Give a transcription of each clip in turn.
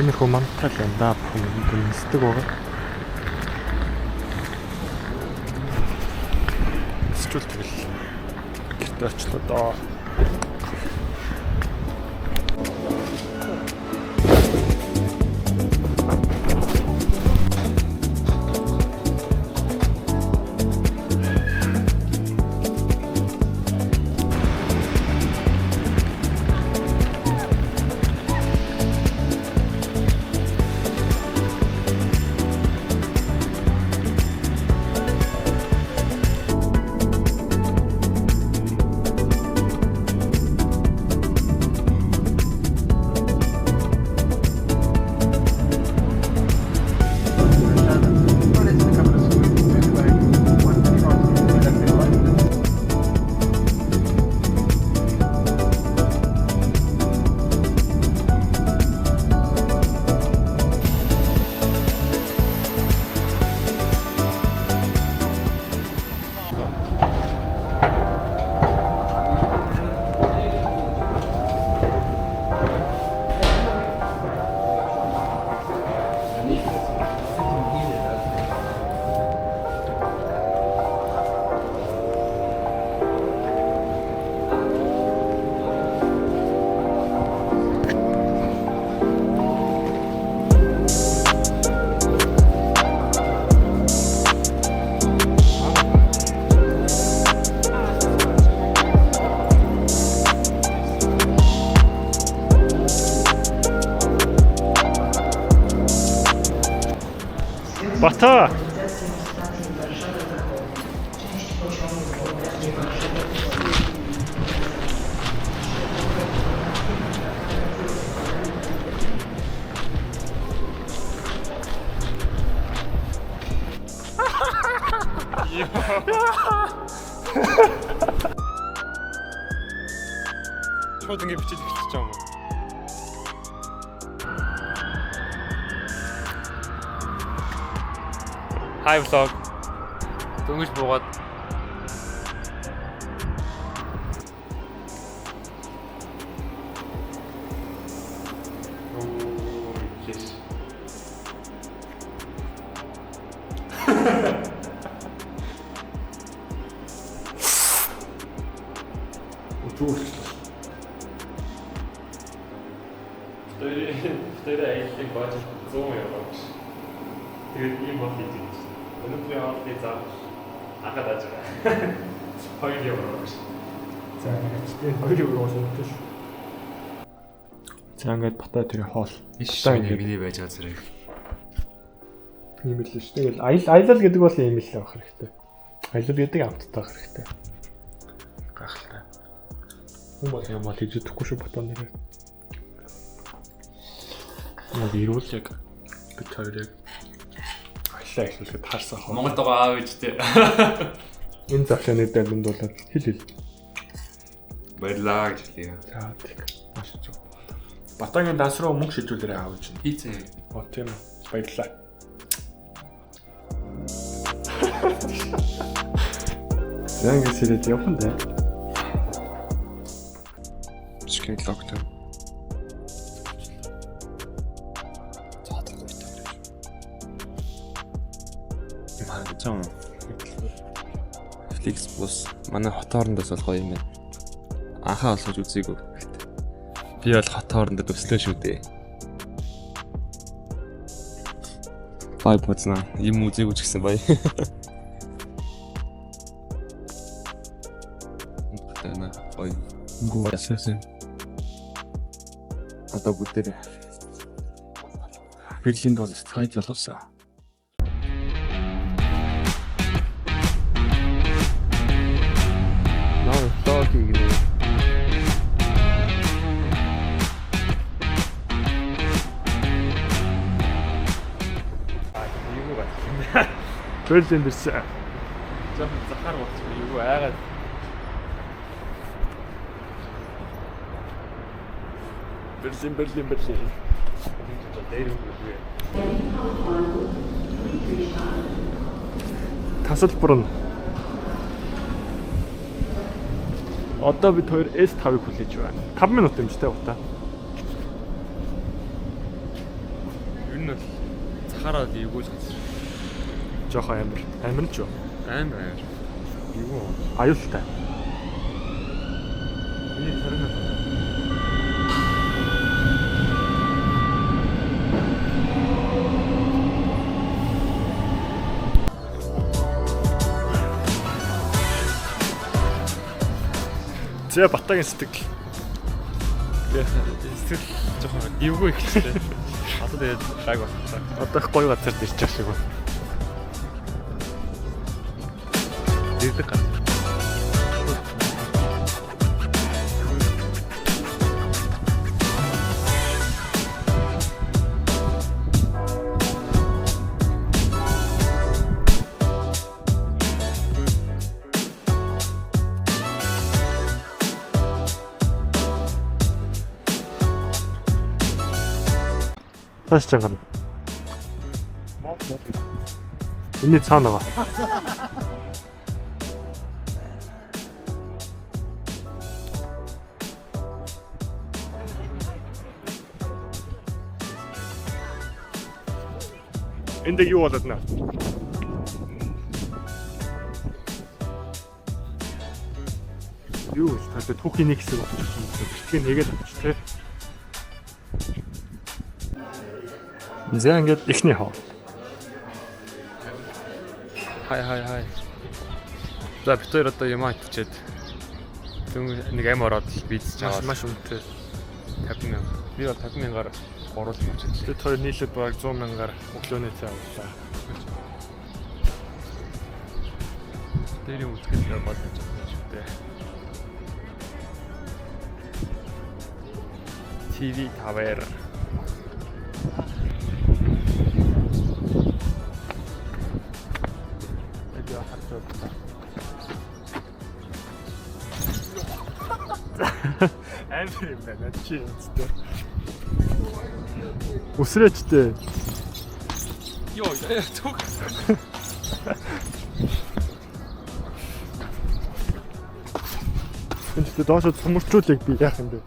Тиймэрхүү мантай л байна да. Бүхэн нисдэг байгаа. Нисчүүл тэгэл гэртээ очлоо доо. Бата. Шууд ингэ бичиж өгч байгаа юм уу? Hi vlog. Дөнгөж буугаад yes. Вторая eigenlijk бачиш 100 евро. Тэгээд ийм бол хийж байна. Өнөөдрийн хоолны зам ахад ажиг. 2 евро гэж. За тэгээд 2 евро болсон шүү. За ингээд бата тэр хоол. Ишээ миний байж байгаа зэрэг. Ийм л шүү. Тэгэл аялал гэдэг бол ийм л байх хэрэгтэй. Аялал гэдэг амттай байх хэрэгтэй. Гахалтай. Хүмүүс юм бол хийж өгөхгүй шүү батон дээр. Мод ирүүл яг бид хоёр яг аялал ажиллахад таарсан хоо. Монголд байгаа аав ээжтэй. Энэ завшааны дэлгэнд бол хэл. Баярлаа гэж хэлье. За тийм. Маш зөв. Батагийн данс руу мөнгө шилжүүлээрэй аав чинь. Хийцээ. Оо тийм үү. Баярлалаа. Зэнгээ сэрээд явхан дээ. Скрин логтой. Маргацсан. Flix Plus манай хот хоорондоос бол гоё юм байна. Анхаа олсож үзээгүй. Би бол хот хоорондоо төслөө шүү дээ. Бай боцна. Юм үзээгүй ч гэсэн бай. Батана гоё. Гуйссэн. Одоо бүтээр Берлинд бол сайд боловсон. Берлин дэрсэн. Зөв захаар болчих юу айгаад. Берлин. Тасалбар нь. Одоо бид хоёр S5-ыг хүлээж байна. 5 минут юм ч тэ утаа. Захараад эвгүй сонсож. Жохон амир. Амир ч юу? Амар. Эвгүй. Аюултай. Миний царинаа. Зэ батагийн сэтгэл. Эсвэл жоохон эвгүй ихтэй. Одоо тэгээд гайг болсон. Одоо их гоё газар ирж байгаа шиг байна. Дэрдэг гар. Тааш чанга. Миний цаана байгаа. Энд юу болоод нэ? Юу ч та түүхийн нэг хэсэг болчихсон юм. Бичлэгийг нэгээд авч тээ. За ингээд ихний хоо. Хай. За бид хоёр одоо юм ачаад нэг ам ороод бийдэж байгаа. Маш үнэтэй. 50,000. Би бол 50,000-аар оруулах юм ачаад. Бид хоёр нийлээд бараг 100,000-аар өглөөний цай авлаа. Дээрийн үтгэл болж байгаа шүү дээ. TV тавэр. Амир юм байна чи үстэй. Үсрээчтэй. Йоо, зүг. Энд доошо цоморчуулыг би яах юм бэ?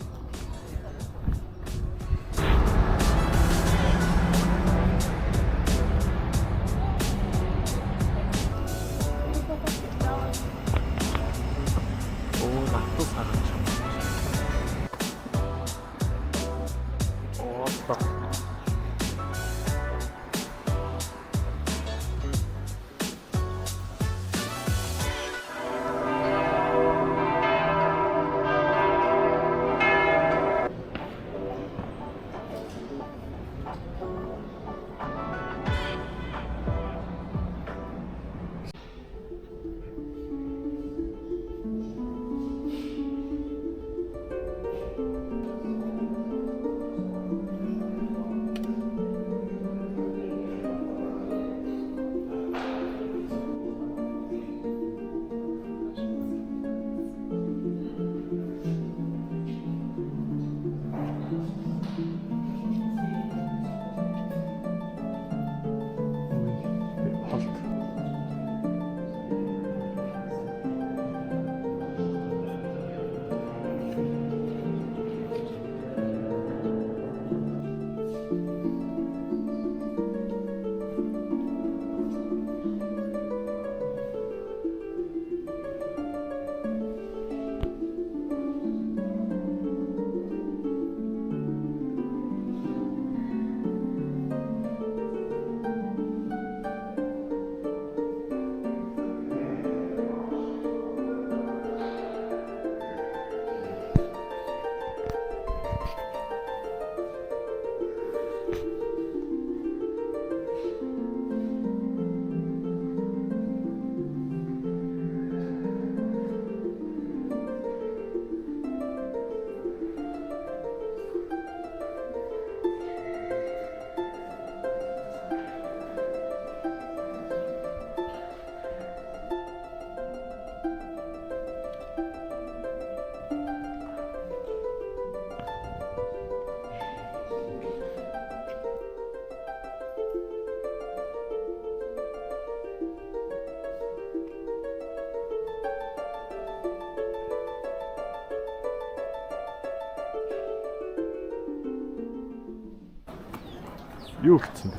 Юу гэсэн бэ?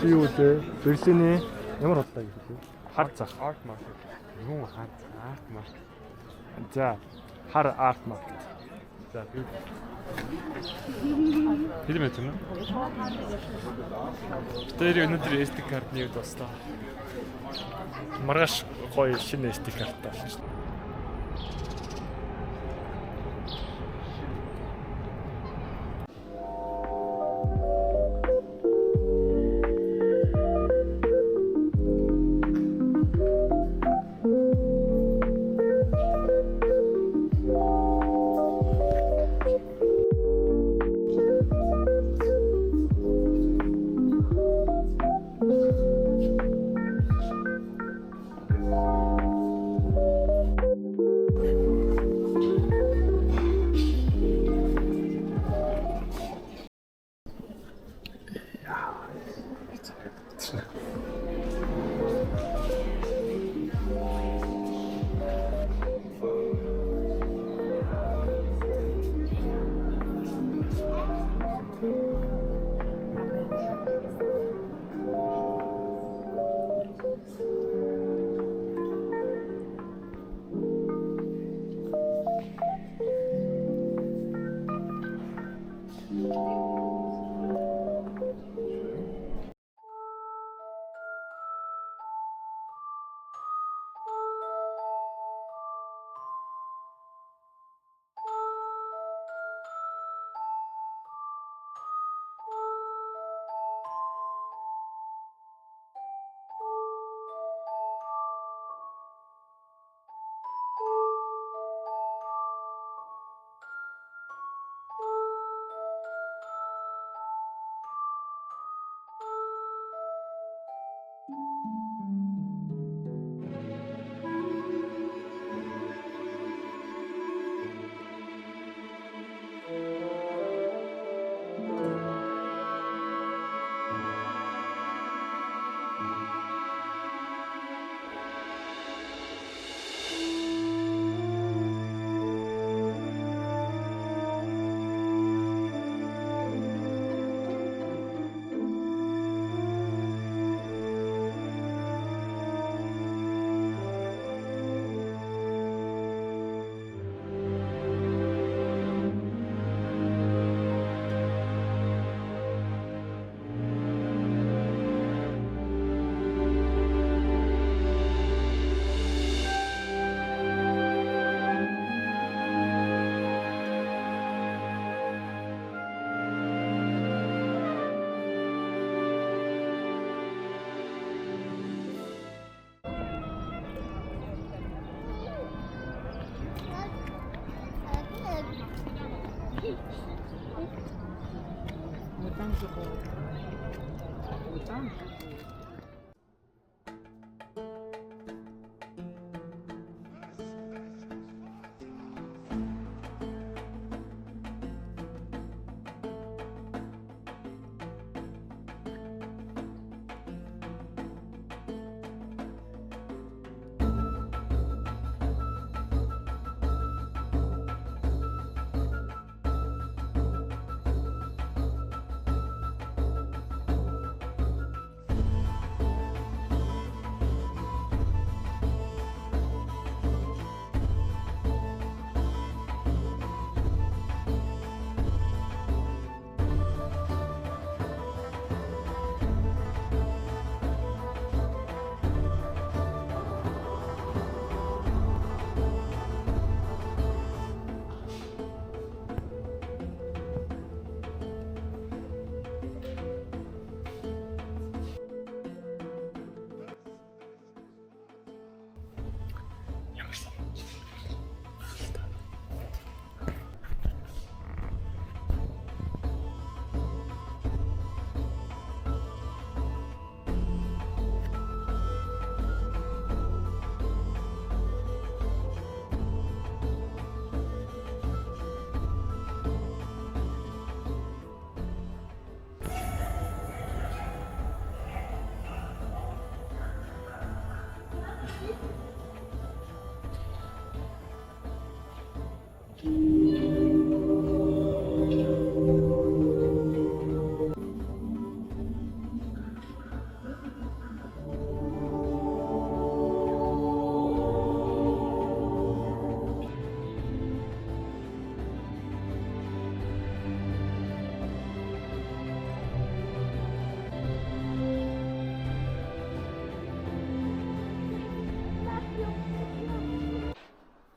Чи юу вэ? Берсэний ямар бодлоо гэж. Хар зах. Art market. Юу хаад art market. За хар арт маркет. За би Фильм это, ну? Тэр өнөөдөр SD card-ны үед баслаа. маргааш гоё шинэ SD картаа авсан шүү.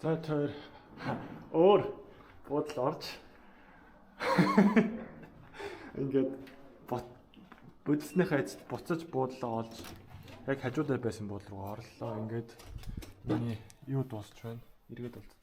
За тэр өөр буудал орж ингээд бодисныхаа эцэд буцаж буудлаа олж яг хажуудаа байсан буудал руу орлоо. Ингээд миний юу дуусч байна? Эргээд болт.